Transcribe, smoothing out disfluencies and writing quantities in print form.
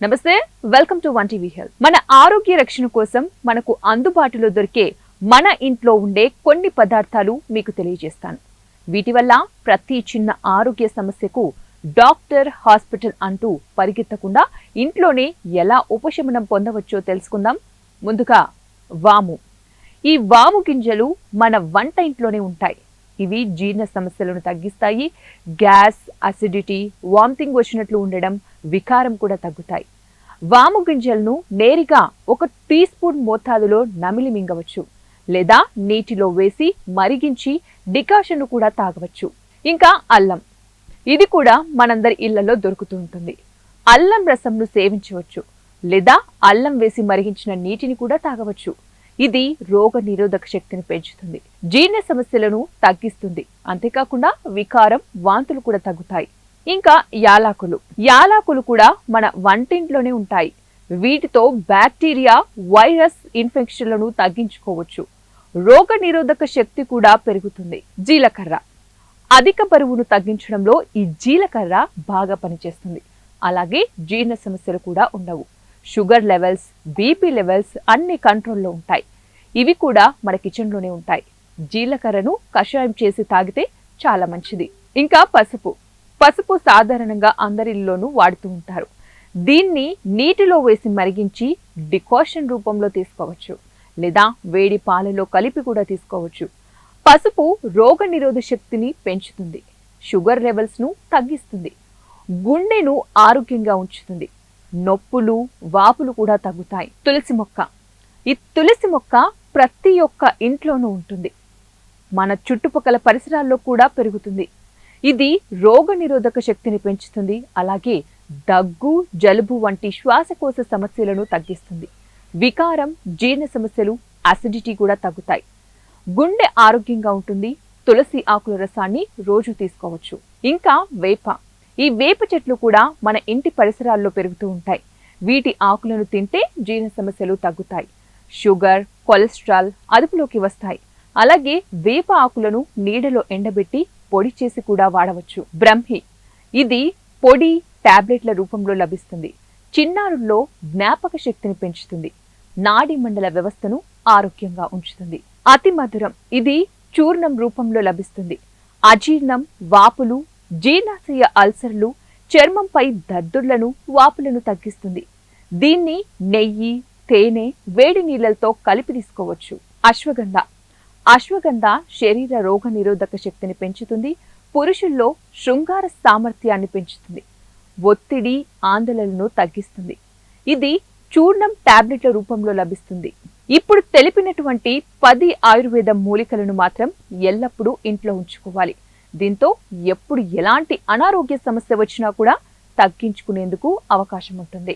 నమస్తే welcome to one TV health. మన ఆరోగ్య రక్షణ కోసం మనకు అందుబాటులో దొరికే మన ఇంట్లో ఉండే కొన్ని పదార్థాలు మీకు తెలియజేస్తాను. వీటి వల్ల ప్రతి చిన్న ఆరోగ్య సమస్యకు డాక్టర్, హాస్పిటల్ అంటూ పరిగెత్తకుండా ఇంట్లోనే ఎలా ఉపశమనం పొందవచ్చో తెలుసుకుందాం. ముందుగా వాము. ఈ వాము గింజలు మన వంట ఇంట్లోనే ఉంటాయి. ఇవి జీర్ణ సమస్యలను తగ్గిస్తాయి. గ్యాస్, అసిడిటీ, వామిటింగ్ వచ్చినట్లు ఉండడం, వికారం కూడా తగ్గుతాయి. వాము గింజలను నేరుగా 1 టీ స్పూన్ మోతాదులో నమిలి మింగవచ్చు, లేదా నీటిలో వేసి మరిగించి డికాషన్ కూడా తాగవచ్చు. ఇంకా అల్లం. ఇది కూడా మనందరి ఇళ్లలో దొరుకుతూ ఉంటుంది. అల్లం రసంను సేవించవచ్చు, లేదా అల్లం వేసి మరిగించిన నీటిని కూడా తాగవచ్చు. ఇది రోగ నిరోధక శక్తిని పెంచుతుంది, జీర్ణ సమస్యలను తగ్గిస్తుంది. అంతేకాకుండా వికారం, వాంతులు కూడా తగ్గుతాయి. ఇంకా యాలకులు. యాలకులు కూడా మన వంటింట్లోనే ఉంటాయి. వీటితో బ్యాక్టీరియా, వైరస్ ఇన్ఫెక్షన్లను తగ్గించుకోవచ్చు. రోగ నిరోధక శక్తి కూడా పెరుగుతుంది. జీలకర్ర. అధిక బరువును తగ్గించడంలో ఈ జీలకర్ర బాగా పనిచేస్తుంది. అలాగే జీర్ణ సమస్యలు కూడా ఉండవు. షుగర్ లెవెల్స్, బీపీ లెవెల్స్ అన్ని కంట్రోల్లో ఉంటాయి. ఇవి కూడా మన కిచెన్లోనే ఉంటాయి. జీలకర్రను కషాయం చేసి తాగితే చాలా మంచిది. ఇంకా పసుపు. పసుపు సాధారణంగా అందరిలోనూ వాడుతూ ఉంటారు. దీన్ని నీటిలో వేసి మరిగించి డికాషన్ రూపంలో తీసుకోవచ్చు, లేదా వేడి పాలలో కలిపి కూడా తీసుకోవచ్చు. పసుపు రోగ నిరోధక శక్తిని పెంచుతుంది, షుగర్ లెవెల్స్ను తగ్గిస్తుంది, గుండెను ఆరోగ్యంగా ఉంచుతుంది, నొప్పులు, వాపులు కూడా తగ్గుతాయి. తులసి మొక్క. ఈ తులసి మొక్క ప్రతి ఒక్క ఇంట్లోనూ ఉంటుంది. మన చుట్టుపక్కల పరిసరాల్లో కూడా పెరుగుతుంది. ఇది రోగ నిరోధక శక్తిని పెంచుతుంది. అలాగే దగ్గు, జలుబు వంటి శ్వాసకోశ సమస్యలను తగ్గిస్తుంది. వికారం, జీర్ణ సమస్యలు, అసిడిటీ కూడా తగ్గుతాయి. గుండె ఆరోగ్యంగా ఉంటుంది. తులసి ఆకుల రసాన్ని రోజు తీసుకోవచ్చు. ఇంకా వేప. ఈ వేప చెట్లు కూడా మన ఇంటి పరిసరాల్లో పెరుగుతూ ఉంటాయి. వీటి ఆకులను తింటే జీర్ణ సమస్యలు తగ్గుతాయి. షుగర్, కొలెస్ట్రాల్ అదుపులోకి వస్తాయి. అలాగే వేప ఆకులను నీడలో ఎండబెట్టి పొడి చేసి కూడా వాడవచ్చు. బ్రహ్మి. ఇది పొడి, టాబ్లెట్ల రూపంలో లభిస్తుంది. చిన్నారుల్లో జ్ఞాపక శక్తిని పెంచుతుంది. నాడీ మండల వ్యవస్థను ఆరోగ్యంగా ఉంచుతుంది. అతి మధురం. ఇది చూర్ణం రూపంలో లభిస్తుంది. అజీర్ణం, వాపులు, జీర్ణాశయ అల్సర్లు, చర్మంపై దద్దుర్లను, వాపులను తగ్గిస్తుంది. దీన్ని నెయ్యి, తేనె, వేడి నీళ్లతో కలిపి తీసుకోవచ్చు. అశ్వగంధ. అశ్వగంధ శరీర రోగ నిరోధక శక్తిని పెంచుతుంది. పురుషుల్లో శృంగార సామర్థ్యాన్ని పెంచుతుంది. ఒత్తిడి, ఆందోళనను తగ్గిస్తుంది. ఇది చూర్ణం టాబ్లెట్ల రూపంలో లభిస్తుంది. ఇప్పుడు తెలిపినటువంటి 10 ఆయుర్వేద మూలికలను మాత్రం ఎల్లప్పుడూ ఇంట్లో ఉంచుకోవాలి. దీంతో ఎప్పుడు ఎలాంటి అనారోగ్య సమస్య వచ్చినా కూడా తగ్గించుకునేందుకు అవకాశం ఉంటుంది.